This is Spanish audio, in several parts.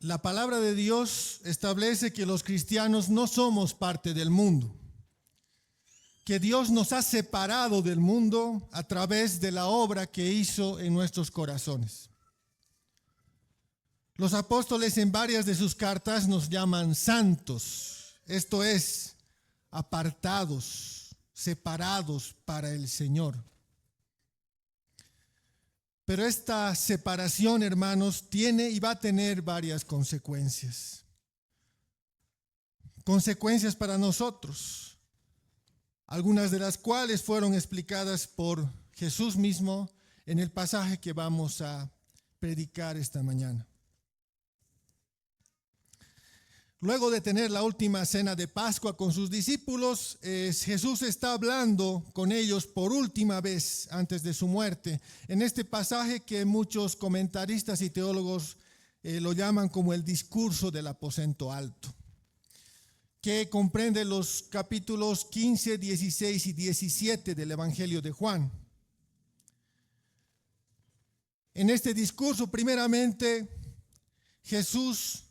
La palabra de Dios establece que los cristianos no somos parte del mundo, que Dios nos ha separado del mundo a través de la obra que hizo en nuestros corazones. Los apóstoles en varias de sus cartas nos llaman santos, esto es, apartados, separados para el Señor. Pero esta separación, hermanos, tiene y va a tener varias consecuencias. Consecuencias para nosotros, algunas de las cuales fueron explicadas por Jesús mismo en el pasaje que vamos a predicar esta mañana. Luego de tener la última cena de Pascua con sus discípulos, Jesús está hablando con ellos por última vez antes de su muerte. En este pasaje que muchos comentaristas y teólogos lo llaman como el discurso del aposento alto, que comprende los capítulos 15, 16 y 17 del Evangelio de Juan. En este discurso, primeramente, Jesús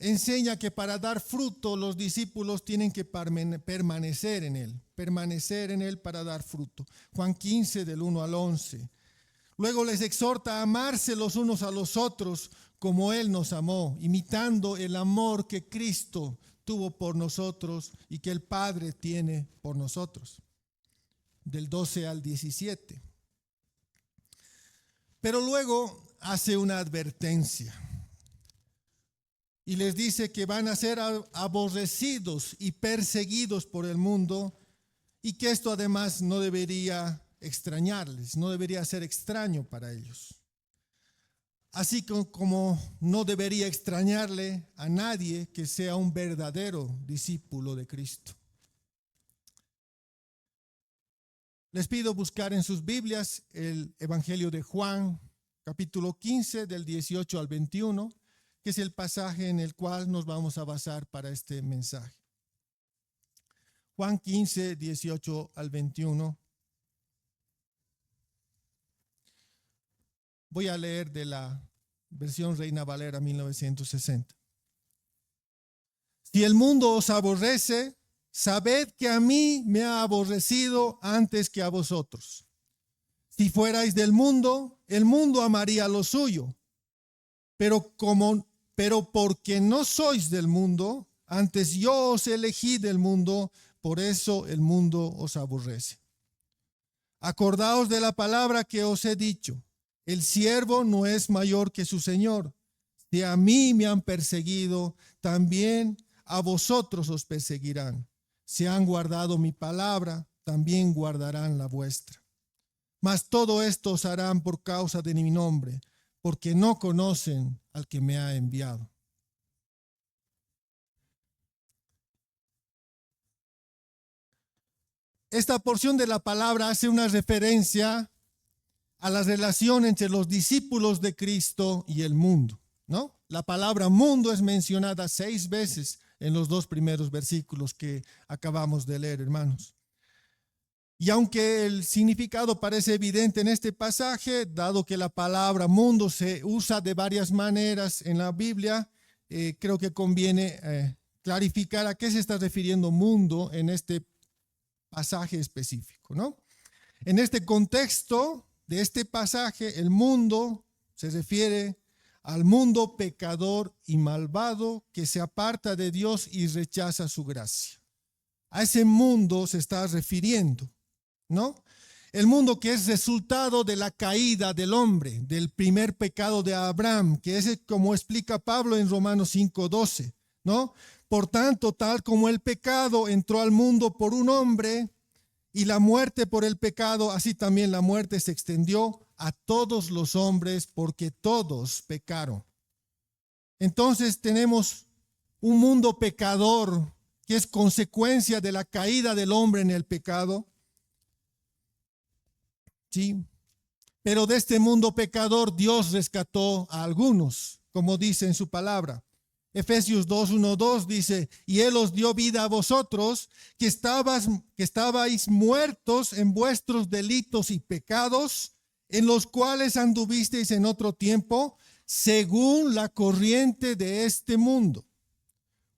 enseña que para dar fruto los discípulos tienen que permanecer en él para dar fruto. Juan 15 del 1 al 11. Luego les exhorta a amarse los unos a los otros como Él nos amó, imitando el amor que Cristo tuvo por nosotros y que el Padre tiene por nosotros. Del 12 al 17. Pero luego hace una advertencia. Y les dice que van a ser aborrecidos y perseguidos por el mundo y que esto además no debería extrañarles, no debería ser extraño para ellos. Así como no debería extrañarle a nadie que sea un verdadero discípulo de Cristo. Les pido buscar en sus Biblias el Evangelio de Juan, capítulo 15, del 18 al 21. Que es el pasaje en el cual nos vamos a basar para este mensaje. Juan 15, 18 al 21. Voy a leer de la versión Reina Valera 1960. Si el mundo os aborrece, sabed que a mí me ha aborrecido antes que a vosotros. Si fuerais del mundo, el mundo amaría lo suyo. Pero porque no sois del mundo, antes yo os elegí del mundo, por eso el mundo os aborrece. Acordaos de la palabra que os he dicho, el siervo no es mayor que su señor. Si a mí me han perseguido, también a vosotros os perseguirán. Si han guardado mi palabra, también guardarán la vuestra. Mas todo esto os harán por causa de mi nombre, porque no conocen al que me ha enviado. Esta porción de la palabra hace una referencia a la relación entre los discípulos de Cristo y el mundo, ¿no? La palabra mundo es mencionada 6 veces en los 2 primeros versículos que acabamos de leer, hermanos. Y aunque el significado parece evidente en este pasaje, dado que la palabra mundo se usa de varias maneras en la Biblia, creo que conviene clarificar a qué se está refiriendo mundo en este pasaje específico, ¿no? En este contexto de este pasaje, el mundo se refiere al mundo pecador y malvado que se aparta de Dios y rechaza su gracia. A ese mundo se está refiriendo, ¿no? El mundo que es resultado de la caída del hombre, del primer pecado de Abraham, que es como explica Pablo en Romanos 5:12, ¿no? Por tanto, tal como el pecado entró al mundo por un hombre y la muerte por el pecado, así también la muerte se extendió a todos los hombres porque todos pecaron. Entonces tenemos un mundo pecador que es consecuencia de la caída del hombre en el pecado. Sí, pero de este mundo pecador Dios rescató a algunos, como dice en su palabra. Efesios 2:1-2 dice, y Él os dio vida a vosotros, que estabais muertos en vuestros delitos y pecados, en los cuales anduvisteis en otro tiempo, según la corriente de este mundo,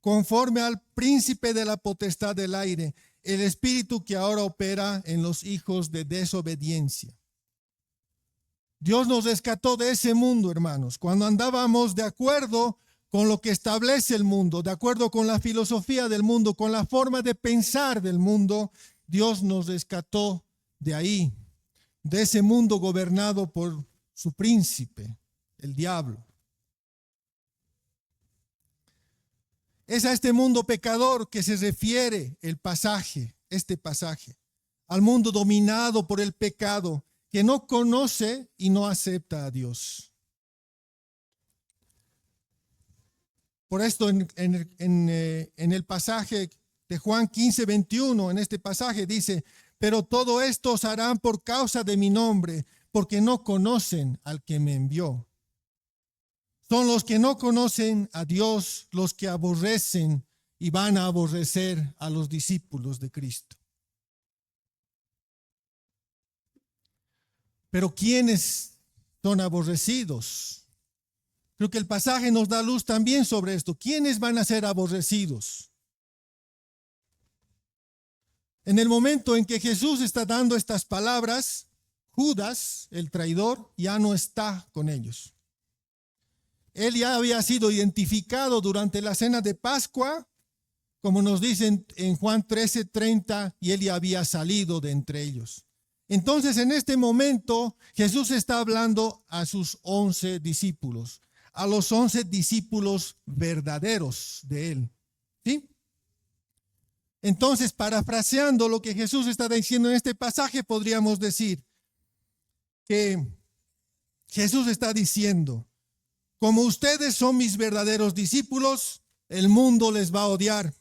conforme al príncipe de la potestad del aire, el espíritu que ahora opera en los hijos de desobediencia. Dios nos rescató de ese mundo, hermanos, cuando andábamos de acuerdo con lo que establece el mundo, de acuerdo con la filosofía del mundo, con la forma de pensar del mundo. Dios nos rescató de ahí, de ese mundo gobernado por su príncipe, el diablo. Es a este mundo pecador que se refiere este pasaje, al mundo dominado por el pecado, que no conoce y no acepta a Dios. Por esto en el pasaje de Juan 15:21, en este pasaje dice: pero todo esto os harán por causa de mi nombre, porque no conocen al que me envió. Son los que no conocen a Dios los que aborrecen y van a aborrecer a los discípulos de Cristo. Pero ¿quiénes son aborrecidos? Creo que el pasaje nos da luz también sobre esto. ¿Quiénes van a ser aborrecidos? En el momento en que Jesús está dando estas palabras, Judas, el traidor, ya no está con ellos. Él ya había sido identificado durante la cena de Pascua, como nos dicen en Juan 13:30, y él ya había salido de entre ellos. Entonces, en este momento, Jesús está hablando a sus 11 discípulos, a los 11 discípulos verdaderos de él. ¿Sí? Entonces, parafraseando lo que Jesús está diciendo en este pasaje, podríamos decir que Jesús está diciendo: como ustedes son mis verdaderos discípulos, el mundo les va a odiar.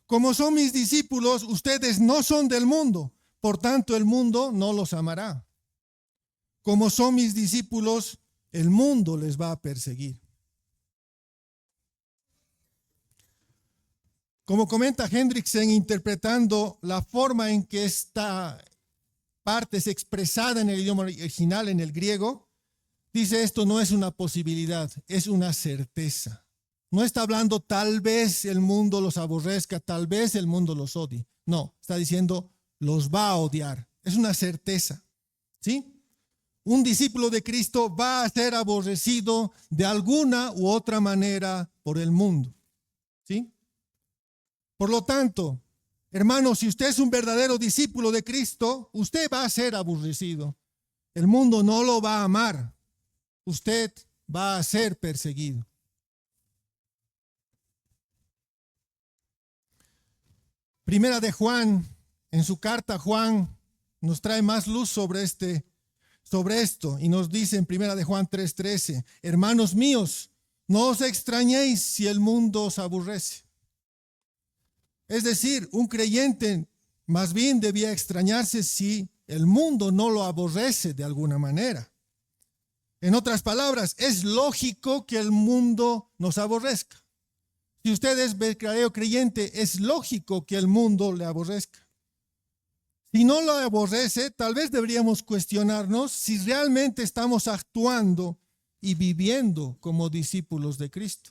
Como son mis discípulos, ustedes no son del mundo, por tanto el mundo no los amará. Como son mis discípulos, el mundo les va a perseguir. Como comenta Hendriksen, interpretando la forma en que esta parte es expresada en el idioma original, en el griego, dice: esto no es una posibilidad, es una certeza. No está hablando tal vez el mundo los aborrezca, tal vez el mundo los odie. No, está diciendo los va a odiar. Es una certeza. ¿Sí? Un discípulo de Cristo va a ser aborrecido de alguna u otra manera por el mundo. ¿Sí? Por lo tanto, hermano, si usted es un verdadero discípulo de Cristo, usted va a ser aborrecido. El mundo no lo va a amar. Usted va a ser perseguido. Primera de Juan, en su carta, Juan nos trae más luz sobre esto, y nos dice en Primera de Juan 3:13: hermanos míos, no os extrañéis si el mundo os aborrece. Es decir, un creyente más bien debía extrañarse si el mundo no lo aborrece de alguna manera. En otras palabras, es lógico que el mundo nos aborrezca. Si usted es verdadero creyente, es lógico que el mundo le aborrezca. Si no lo aborrece, tal vez deberíamos cuestionarnos si realmente estamos actuando y viviendo como discípulos de Cristo.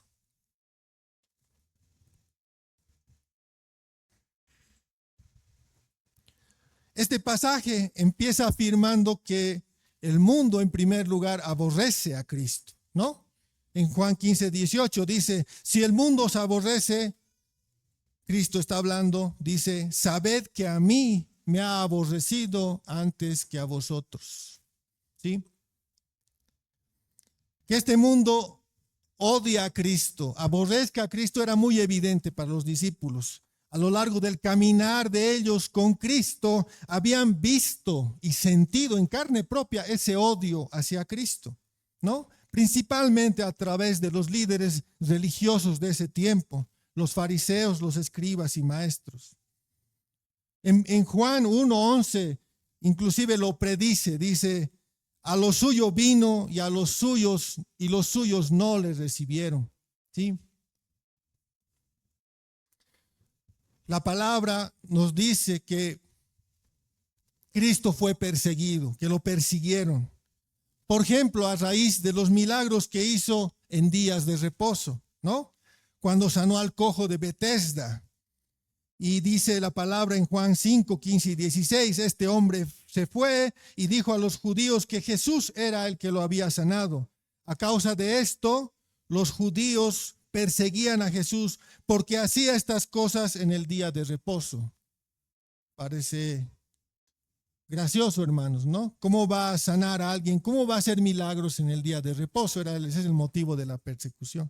Este pasaje empieza afirmando que el mundo, en primer lugar, aborrece a Cristo, ¿no? En Juan 15:18 dice: si el mundo os aborrece, Cristo está hablando, dice: sabed que a mí me ha aborrecido antes que a vosotros. ¿Sí? Que este mundo odia a Cristo, aborrezca a Cristo, era muy evidente para los discípulos. A lo largo del caminar de ellos con Cristo, habían visto y sentido en carne propia ese odio hacia Cristo, ¿no? Principalmente a través de los líderes religiosos de ese tiempo, los fariseos, los escribas y maestros. En Juan 1:11 inclusive lo predice, dice: a lo suyo vino y a los suyos no le recibieron. ¿Sí? La palabra nos dice que Cristo fue perseguido, que lo persiguieron. Por ejemplo, a raíz de los milagros que hizo en días de reposo, ¿no? Cuando sanó al cojo de Betesda. Y dice la palabra en Juan 5, 15 y 16, este hombre se fue y dijo a los judíos que Jesús era el que lo había sanado. A causa de esto, los judíos perseguían a Jesús porque hacía estas cosas en el día de reposo. Parece gracioso, hermanos, ¿no? ¿Cómo va a sanar a alguien? ¿Cómo va a hacer milagros en el día de reposo? Ese es el motivo de la persecución.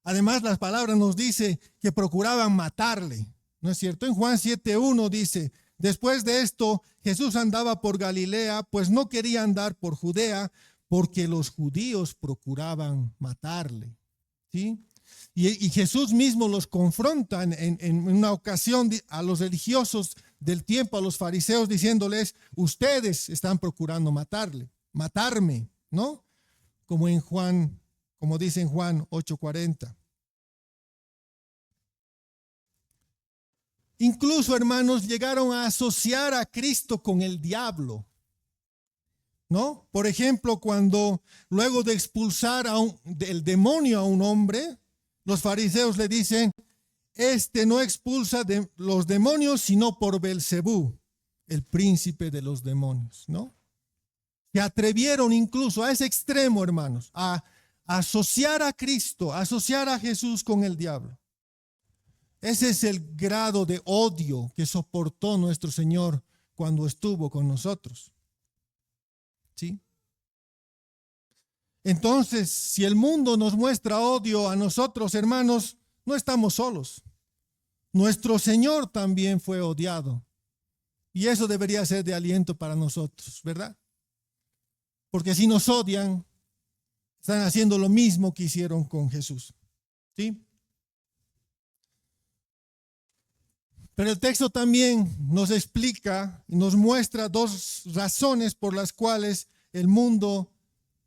Además, las palabras nos dice que procuraban matarle, ¿no es cierto? En Juan 7:1 dice, después de esto, Jesús andaba por Galilea, pues no quería andar por Judea, porque los judíos procuraban matarle, ¿sí? Y Jesús mismo los confronta en una ocasión a los religiosos del tiempo, a los fariseos, diciéndoles, ustedes están procurando matarme, ¿no? Como dice en Juan 8:40. Incluso, hermanos, llegaron a asociar a Cristo con el diablo, ¿no? Por ejemplo, cuando luego de expulsar el demonio a un hombre, los fariseos le dicen, este no expulsa los demonios sino por Belcebú, el príncipe de los demonios, ¿no? Se atrevieron incluso a ese extremo, hermanos, a asociar a Cristo, a asociar a Jesús con el diablo. Ese es el grado de odio que soportó nuestro Señor cuando estuvo con nosotros. ¿Sí? Entonces, si el mundo nos muestra odio a nosotros, hermanos, no estamos solos. Nuestro Señor también fue odiado. Y eso debería ser de aliento para nosotros, ¿verdad? Porque si nos odian, están haciendo lo mismo que hicieron con Jesús. ¿Sí? Pero el texto también nos explica y nos muestra dos razones por las cuales el mundo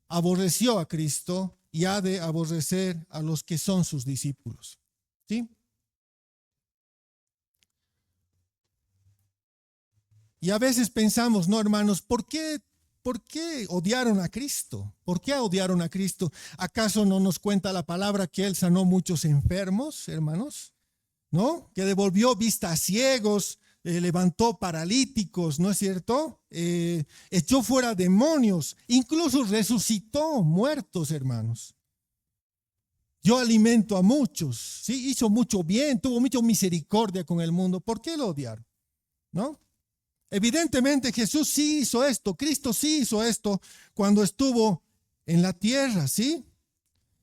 aborreció a Cristo y ha de aborrecer a los que son sus discípulos. ¿Sí? Y a veces pensamos, no, hermanos, ¿por qué odiaron a Cristo? ¿Por qué odiaron a Cristo? ¿Acaso no nos cuenta la palabra que Él sanó muchos enfermos, hermanos? ¿No? Que devolvió vista a ciegos, levantó paralíticos, ¿no es cierto? Echó fuera demonios, incluso resucitó muertos, hermanos. Yo alimento a muchos, ¿sí? Hizo mucho bien, tuvo mucha misericordia con el mundo. ¿Por qué lo odiaron? ¿No? Evidentemente Jesús sí hizo esto, Cristo sí hizo esto cuando estuvo en la tierra, ¿sí?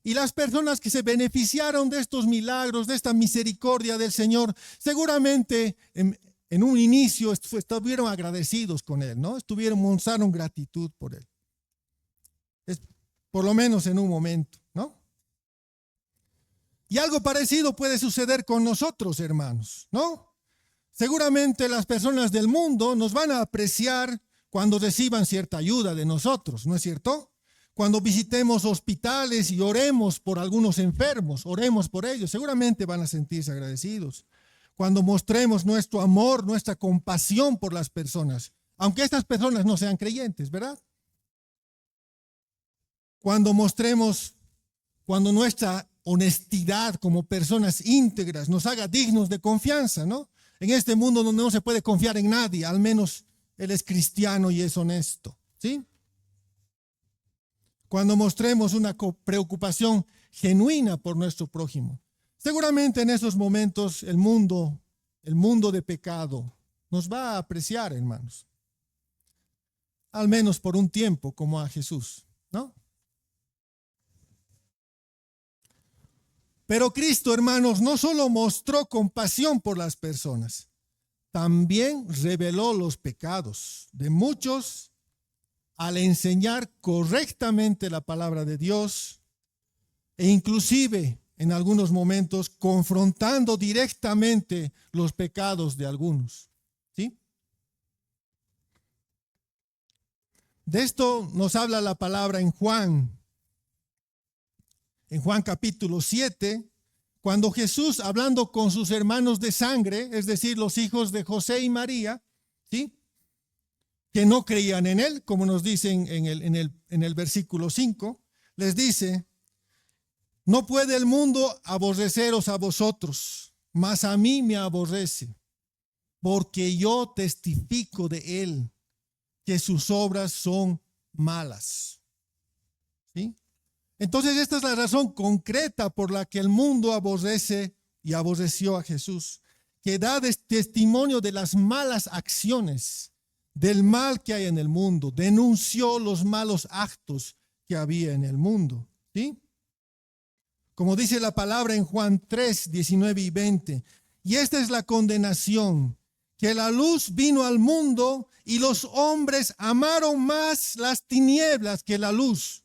Y las personas que se beneficiaron de estos milagros, de esta misericordia del Señor, seguramente en un inicio estuvieron agradecidos con Él, ¿no? Mostraron gratitud por Él. Por lo menos en un momento, ¿no? Y algo parecido puede suceder con nosotros, hermanos, ¿no? Seguramente las personas del mundo nos van a apreciar cuando reciban cierta ayuda de nosotros, ¿no es cierto? Cuando visitemos hospitales y oremos por algunos enfermos, oremos por ellos, seguramente van a sentirse agradecidos. Cuando mostremos nuestro amor, nuestra compasión por las personas, aunque estas personas no sean creyentes, ¿verdad? Cuando nuestra honestidad como personas íntegras nos haga dignos de confianza, ¿no? En este mundo donde no se puede confiar en nadie, al menos él es cristiano y es honesto, ¿sí? Cuando mostremos una preocupación genuina por nuestro prójimo. Seguramente en esos momentos el mundo de pecado nos va a apreciar, hermanos. Al menos por un tiempo, como a Jesús, ¿no? Pero Cristo, hermanos, no solo mostró compasión por las personas, también reveló los pecados de muchos al enseñar correctamente la palabra de Dios e inclusive en algunos momentos confrontando directamente los pecados de algunos. ¿Sí? De esto nos habla la palabra en Juan capítulo 7, cuando Jesús, hablando con sus hermanos de sangre, es decir, los hijos de José y María, ¿sí? que no creían en él, como nos dicen en el versículo 5, les dice: no puede el mundo aborreceros a vosotros, mas a mí me aborrece, porque yo testifico de él que sus obras son malas. ¿Sí? Entonces esta es la razón concreta por la que el mundo aborrece y aborreció a Jesús, que da testimonio de las malas acciones, del mal que hay en el mundo, denunció los malos actos que había en el mundo. ¿Sí? Como dice la palabra en Juan 3, 19 y 20, y esta es la condenación, que la luz vino al mundo y los hombres amaron más las tinieblas que la luz,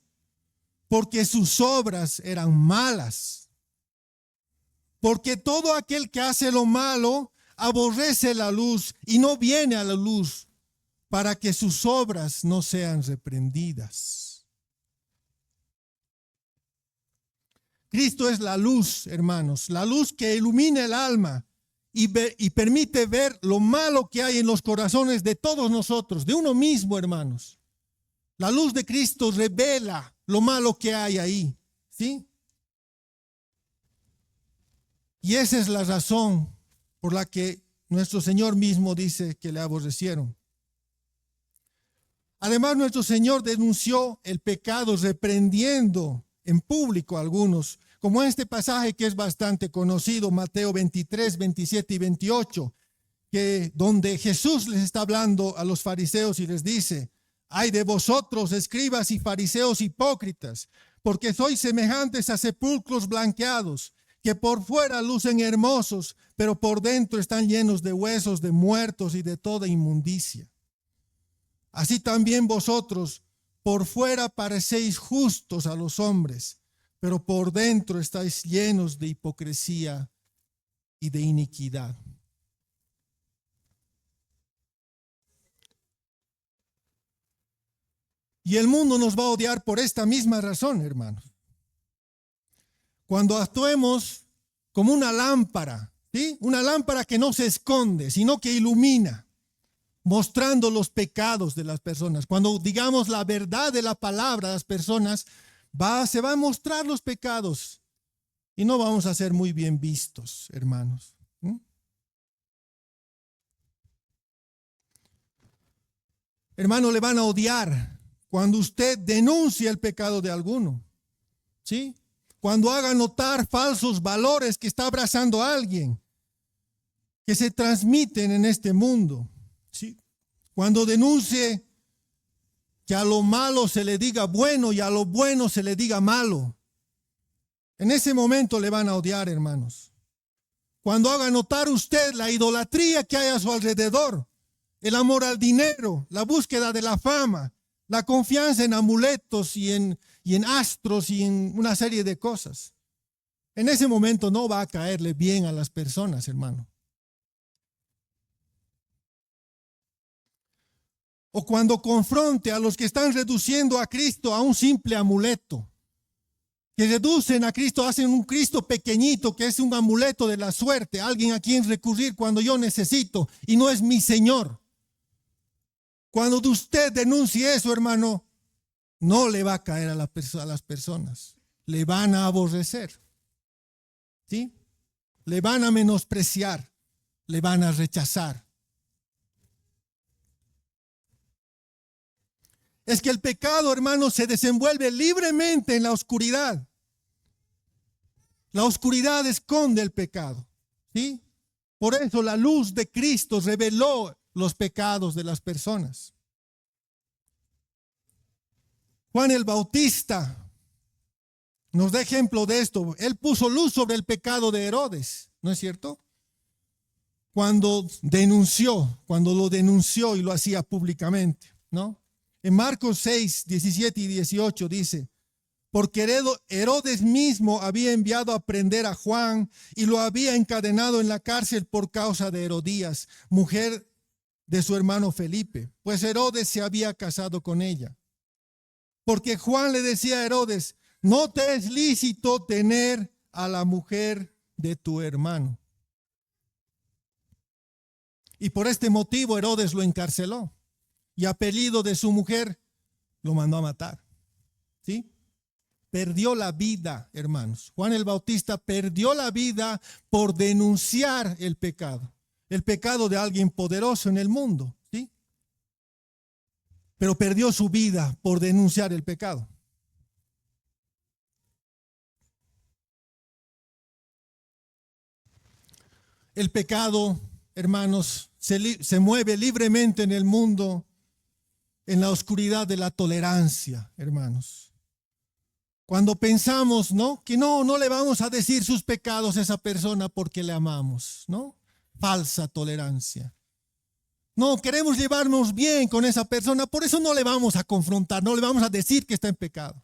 porque sus obras eran malas. Porque todo aquel que hace lo malo aborrece la luz y no viene a la luz, para que sus obras no sean reprendidas. Cristo es la luz, hermanos, la luz que ilumina el alma y permite ver lo malo que hay en los corazones de todos nosotros, de uno mismo, hermanos. La luz de Cristo revela lo malo que hay ahí, ¿sí? Y esa es la razón por la que nuestro Señor mismo dice que le aborrecieron. Además, nuestro Señor denunció el pecado reprendiendo en público a algunos, como este pasaje que es bastante conocido, Mateo 23, 27 y 28, donde Jesús les está hablando a los fariseos y les dice: ay de vosotros, escribas y fariseos hipócritas, porque sois semejantes a sepulcros blanqueados, que por fuera lucen hermosos, pero por dentro están llenos de huesos de muertos y de toda inmundicia. Así también vosotros, por fuera parecéis justos a los hombres, pero por dentro estáis llenos de hipocresía y de iniquidad. Y el mundo nos va a odiar por esta misma razón, hermanos. Cuando actuemos como una lámpara, ¿sí? Una lámpara que no se esconde, sino que ilumina, mostrando los pecados de las personas. Cuando digamos la verdad de la palabra a las personas, se van a mostrar los pecados y no vamos a ser muy bien vistos, hermanos. Hermano, le van a odiar cuando usted denuncie el pecado de alguno, ¿sí? Cuando haga notar falsos valores que está abrazando a alguien, que se transmiten en este mundo, ¿sí? Cuando denuncie que a lo malo se le diga bueno y a lo bueno se le diga malo, en ese momento le van a odiar, hermanos. Cuando haga notar usted la idolatría que hay a su alrededor, el amor al dinero, la búsqueda de la fama, la confianza en amuletos y en astros y en una serie de cosas, en ese momento no va a caerle bien a las personas, hermano. O cuando confronte a los que están reduciendo a Cristo a un simple amuleto, que reducen a Cristo, hacen un Cristo pequeñito que es un amuleto de la suerte, alguien a quien recurrir cuando yo necesito y no es mi Señor. Cuando usted denuncie eso, hermano, no le va a caer a las personas, le van a aborrecer, ¿sí? Le van a menospreciar, le van a rechazar. Es que el pecado, hermano, se desenvuelve libremente en la oscuridad. La oscuridad esconde el pecado, ¿sí? Por eso la luz de Cristo reveló los pecados de las personas. Juan el Bautista nos da ejemplo de esto. Él puso luz sobre el pecado de Herodes, ¿no es cierto? Cuando lo denunció y lo hacía públicamente, ¿no? En Marcos 6, 17 y 18 dice: porque Herodes mismo había enviado a prender a Juan y lo había encadenado en la cárcel por causa de Herodías, mujer de su hermano Felipe, pues Herodes se había casado con ella. Porque Juan le decía a Herodes: no te es lícito tener a la mujer de tu hermano. Y por este motivo Herodes lo encarceló. y apellido de su mujer, lo mandó a matar. ¿Sí? Perdió la vida, hermanos. Juan el Bautista perdió la vida por denunciar el pecado de alguien poderoso en el mundo. ¿Sí? Pero perdió su vida por denunciar el pecado. El pecado, hermanos, se mueve libremente en el mundo en la oscuridad de la tolerancia, hermanos. Cuando pensamos, ¿no?, que no le vamos a decir sus pecados a esa persona porque le amamos, ¿no? Falsa tolerancia. No, queremos llevarnos bien con esa persona, por eso no le vamos a confrontar, no le vamos a decir que está en pecado.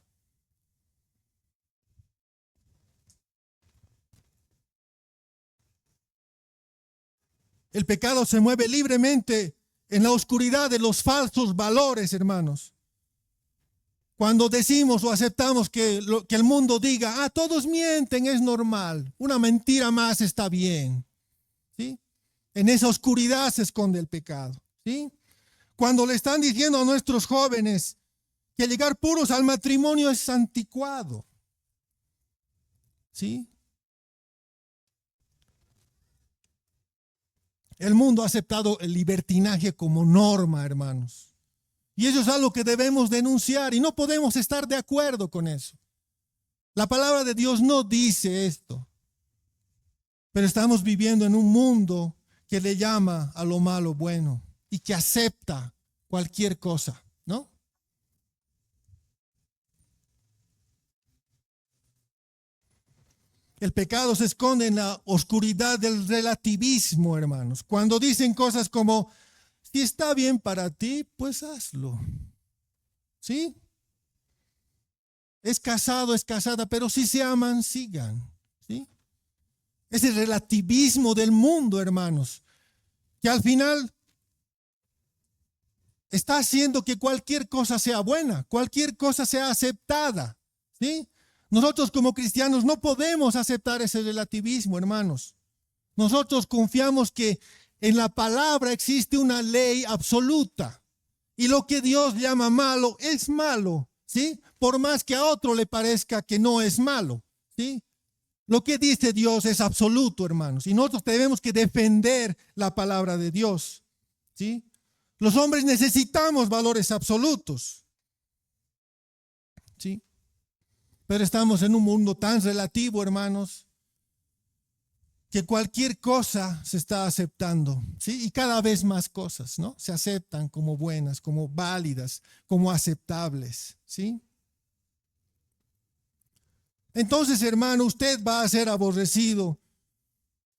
El pecado se mueve libremente en la oscuridad de los falsos valores, hermanos. Cuando decimos o aceptamos que el mundo diga, todos mienten, es normal, una mentira más está bien. ¿Sí? En esa oscuridad se esconde el pecado. ¿Sí? Cuando le están diciendo a nuestros jóvenes que llegar puros al matrimonio es anticuado. ¿Sí? El mundo ha aceptado el libertinaje como norma, hermanos. Y eso es algo que debemos denunciar y no podemos estar de acuerdo con eso. La palabra de Dios no dice esto. Pero estamos viviendo en un mundo que le llama a lo malo bueno y que acepta cualquier cosa, ¿no? El pecado se esconde en la oscuridad del relativismo, hermanos. Cuando dicen cosas como, si está bien para ti, pues hazlo. ¿Sí? Es casado, es casada, pero si se aman, sigan. ¿Sí? Es el relativismo del mundo, hermanos, que al final está haciendo que cualquier cosa sea buena, cualquier cosa sea aceptada. ¿Sí? Nosotros como cristianos no podemos aceptar ese relativismo, hermanos. Nosotros confiamos que en la palabra existe una ley absoluta y lo que Dios llama malo es malo, ¿sí? Por más que a otro le parezca que no es malo, ¿sí? Lo que dice Dios es absoluto, hermanos, y nosotros tenemos que defender la palabra de Dios, ¿sí? Los hombres necesitamos valores absolutos, ¿sí? Pero estamos en un mundo tan relativo, hermanos, que cualquier cosa se está aceptando, ¿sí? Y cada vez más cosas, ¿no? Se aceptan como buenas, como válidas, como aceptables, ¿sí? Entonces, hermano, usted va a ser aborrecido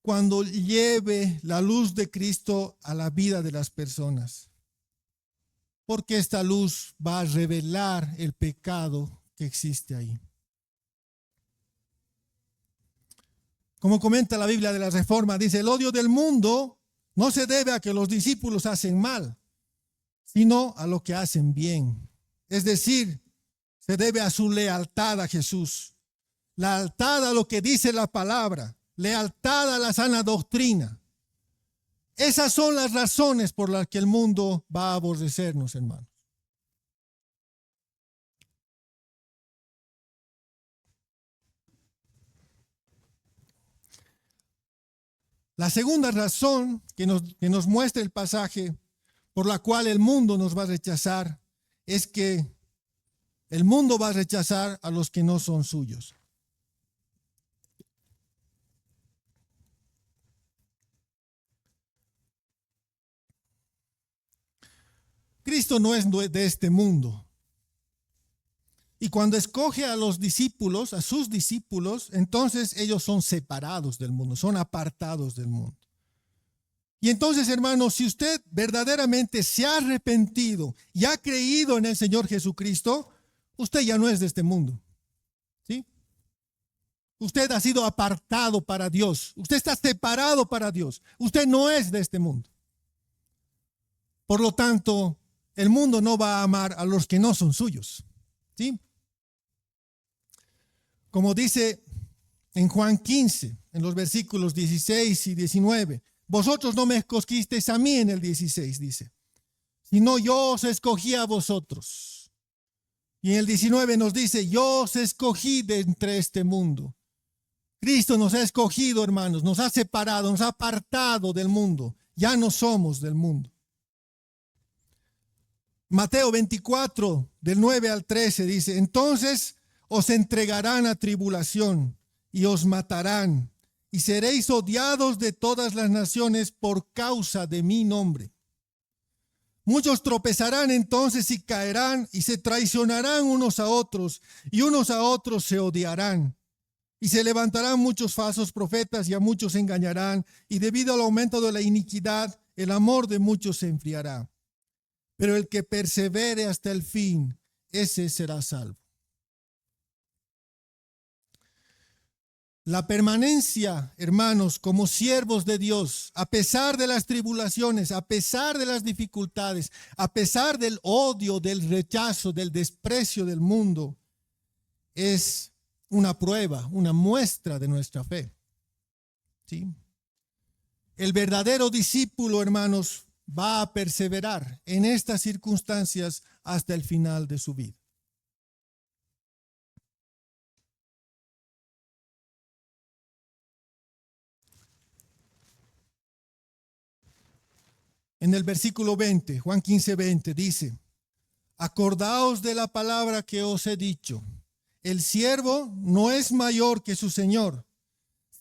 cuando lleve la luz de Cristo a la vida de las personas, porque esta luz va a revelar el pecado que existe ahí. Como comenta la Biblia de la Reforma, dice, el odio del mundo no se debe a que los discípulos hacen mal, sino a lo que hacen bien. Es decir, se debe a su lealtad a Jesús, lealtad a lo que dice la palabra, lealtad a la sana doctrina. Esas son las razones por las que el mundo va a aborrecernos, hermanos. La segunda razón que nos muestra el pasaje por la cual el mundo nos va a rechazar es que el mundo va a rechazar a los que no son suyos. Cristo no es de este mundo. Y cuando escoge a los discípulos, a sus discípulos, entonces ellos son separados del mundo, son apartados del mundo. Y entonces, hermanos, si usted verdaderamente se ha arrepentido y ha creído en el Señor Jesucristo, usted ya no es de este mundo. ¿Sí? Usted ha sido apartado para Dios. Usted está separado para Dios. Usted no es de este mundo. Por lo tanto, el mundo no va a amar a los que no son suyos. ¿Sí? Como dice en Juan 15, en los versículos 16 y 19, vosotros no me escogisteis a mí en el 16, dice, sino yo os escogí a vosotros. Y en el 19 nos dice, yo os escogí de entre este mundo. Cristo nos ha escogido, hermanos, nos ha separado, nos ha apartado del mundo. Ya no somos del mundo. Mateo 24, del 9 al 13, dice, entonces os entregarán a tribulación y os matarán, y seréis odiados de todas las naciones por causa de mi nombre. Muchos tropezarán entonces y caerán y se traicionarán unos a otros, y unos a otros se odiarán. Y se levantarán muchos falsos profetas y a muchos engañarán, y debido al aumento de la iniquidad, el amor de muchos se enfriará. Pero el que persevere hasta el fin, ese será salvo. La permanencia, hermanos, como siervos de Dios, a pesar de las tribulaciones, a pesar de las dificultades, a pesar del odio, del rechazo, del desprecio del mundo, es una prueba, una muestra de nuestra fe. ¿Sí? El verdadero discípulo, hermanos, va a perseverar en estas circunstancias hasta el final de su vida. En el versículo 20, Juan 15, 20, dice, acordaos de la palabra que os he dicho. El siervo no es mayor que su Señor.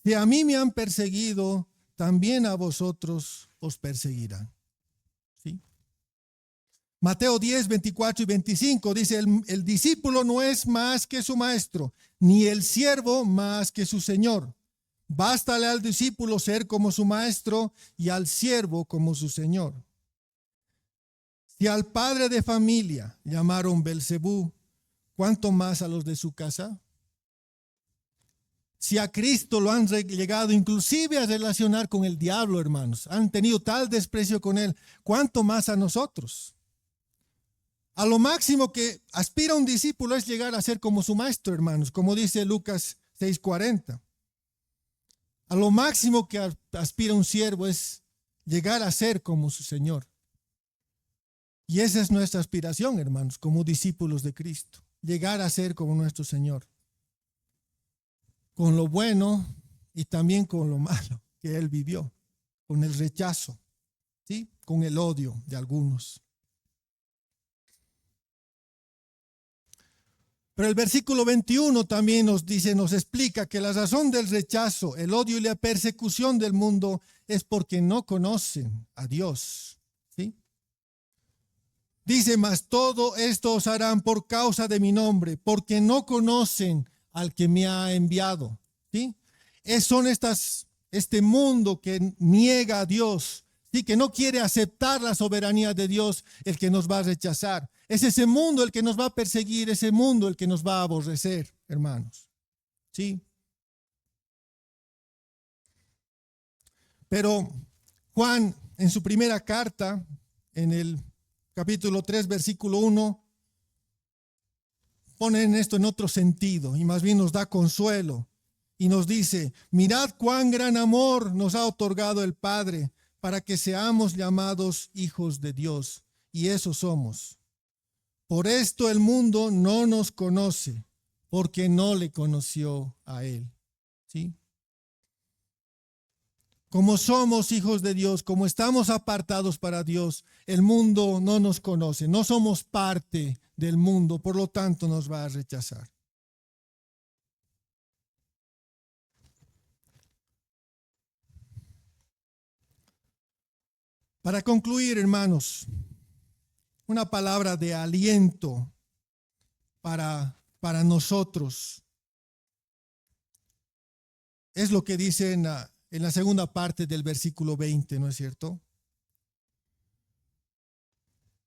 Si a mí me han perseguido, también a vosotros os perseguirán. ¿Sí? Mateo 10, 24 y 25 dice, el discípulo no es más que su maestro, ni el siervo más que su Señor. Bástale al discípulo ser como su maestro y al siervo como su Señor. Si al padre de familia llamaron Belcebú, ¿cuánto más a los de su casa? Si a Cristo lo han llegado inclusive a relacionar con el diablo, hermanos, han tenido tal desprecio con él, ¿cuánto más a nosotros? A lo máximo que aspira un discípulo es llegar a ser como su maestro, hermanos, como dice Lucas 6:40. A lo máximo que aspira un siervo es llegar a ser como su Señor. Y esa es nuestra aspiración, hermanos, como discípulos de Cristo. Llegar a ser como nuestro Señor. Con lo bueno y también con lo malo que Él vivió. Con el rechazo, ¿sí? Con el odio de algunos. Pero el versículo 21 también nos dice, nos explica que la razón del rechazo, el odio y la persecución del mundo es porque no conocen a Dios. ¿Sí? Dice, mas todo esto os harán por causa de mi nombre, porque no conocen al que me ha enviado. ¿Sí? Son este mundo que niega a Dios, ¿sí? Que no quiere aceptar la soberanía de Dios, el que nos va a rechazar. Es ese mundo el que nos va a perseguir, ese mundo el que nos va a aborrecer, hermanos. ¿Sí? Pero Juan, en su primera carta, en el capítulo 3, versículo 1, pone esto en otro sentido y más bien nos da consuelo y nos dice, mirad cuán gran amor nos ha otorgado el Padre para que seamos llamados hijos de Dios, y eso somos. Por esto el mundo no nos conoce, porque no le conoció a Él. ¿Sí? Como somos hijos de Dios, como estamos apartados para Dios, el mundo no nos conoce, no somos parte del mundo, por lo tanto nos va a rechazar. Para concluir, hermanos, una palabra de aliento para nosotros. Es lo que dice en la segunda parte del versículo 20, ¿no es cierto?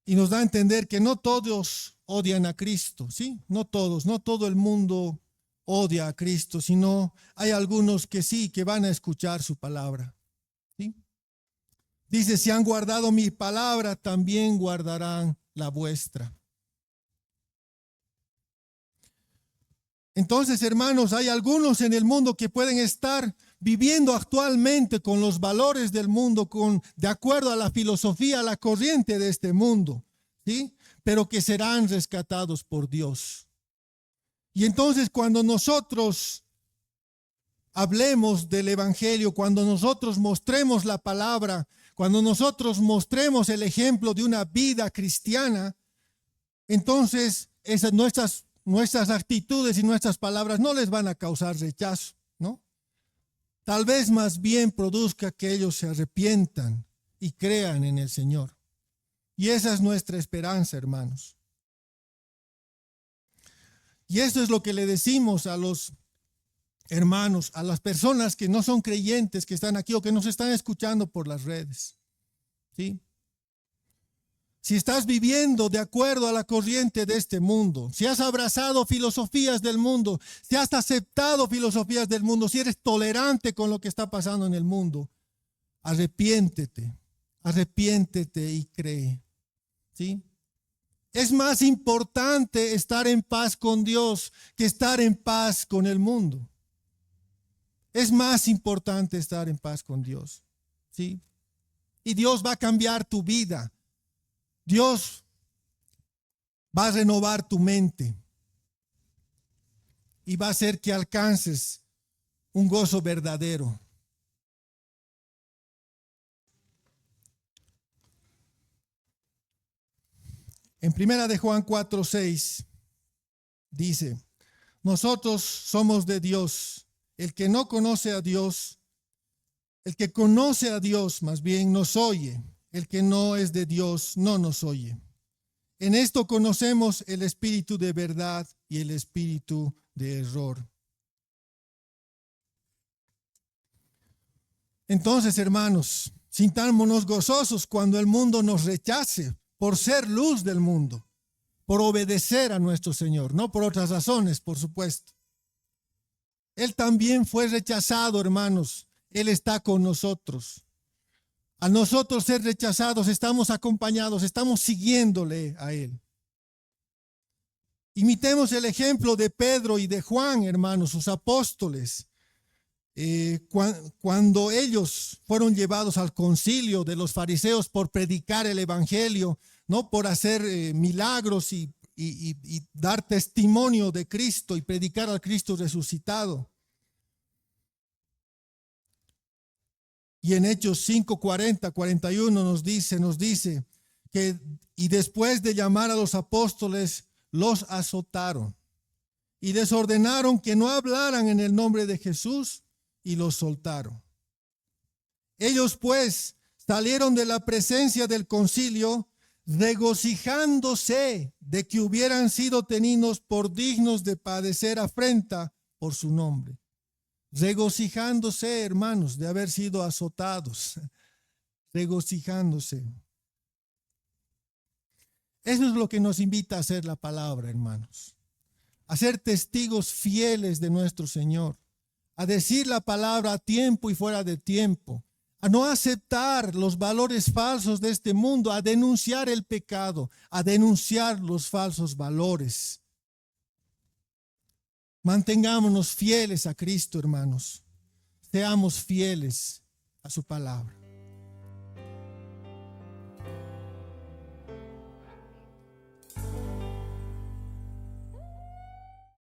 Y nos da a entender que no todos odian a Cristo, ¿sí? No todos, no todo el mundo odia a Cristo, sino hay algunos que sí, que van a escuchar su palabra, ¿sí? Dice, si han guardado mi palabra, también guardarán la vuestra. Entonces, hermanos, hay algunos en el mundo que pueden estar viviendo actualmente con los valores del mundo, de acuerdo a la filosofía, a la corriente de este mundo, ¿sí? Pero que serán rescatados por Dios. Y entonces cuando nosotros hablemos del Evangelio, cuando nosotros mostremos la palabra, cuando nosotros mostremos el ejemplo de una vida cristiana, entonces nuestras actitudes y nuestras palabras no les van a causar rechazo, ¿no? Tal vez más bien produzca que ellos se arrepientan y crean en el Señor. Y esa es nuestra esperanza, hermanos. Y esto es lo que le decimos a los hermanos, a las personas que no son creyentes, que están aquí o que nos están escuchando por las redes, ¿sí? Si estás viviendo de acuerdo a la corriente de este mundo, si has abrazado filosofías del mundo, si has aceptado filosofías del mundo, si eres tolerante con lo que está pasando en el mundo, arrepiéntete y cree, ¿sí? Es más importante estar en paz con Dios que estar en paz con el mundo. Es más importante estar en paz con Dios, ¿sí? Y Dios va a cambiar tu vida. Dios va a renovar tu mente y va a hacer que alcances un gozo verdadero. En 1 de Juan 4:6 dice: nosotros somos de Dios. El que no conoce a Dios, el que conoce a Dios más bien nos oye. El que no es de Dios no nos oye. En esto conocemos el espíritu de verdad y el espíritu de error. Entonces, hermanos, sintámonos gozosos cuando el mundo nos rechace por ser luz del mundo, por obedecer a nuestro Señor, no por otras razones, por supuesto. Él también fue rechazado, hermanos. Él está con nosotros. A nosotros ser rechazados, estamos acompañados, estamos siguiéndole a Él. Imitemos el ejemplo de Pedro y de Juan, hermanos, sus apóstoles. Cuando ellos fueron llevados al concilio de los fariseos por predicar el evangelio, no por hacer milagros y dar testimonio de Cristo y predicar al Cristo resucitado. Y en Hechos 5:40, 41 nos dice que y después de llamar a los apóstoles, los azotaron y les ordenaron que no hablaran en el nombre de Jesús y los soltaron. Ellos pues salieron de la presencia del concilio regocijándose de que hubieran sido tenidos por dignos de padecer afrenta por su nombre. Regocijándose, hermanos, de haber sido azotados. Regocijándose. Eso es lo que nos invita a hacer la palabra, hermanos. A ser testigos fieles de nuestro Señor. A decir la palabra a tiempo y fuera de tiempo. A no aceptar los valores falsos de este mundo. A denunciar el pecado. A denunciar los falsos valores. Mantengámonos fieles a Cristo, hermanos. Seamos fieles a su palabra.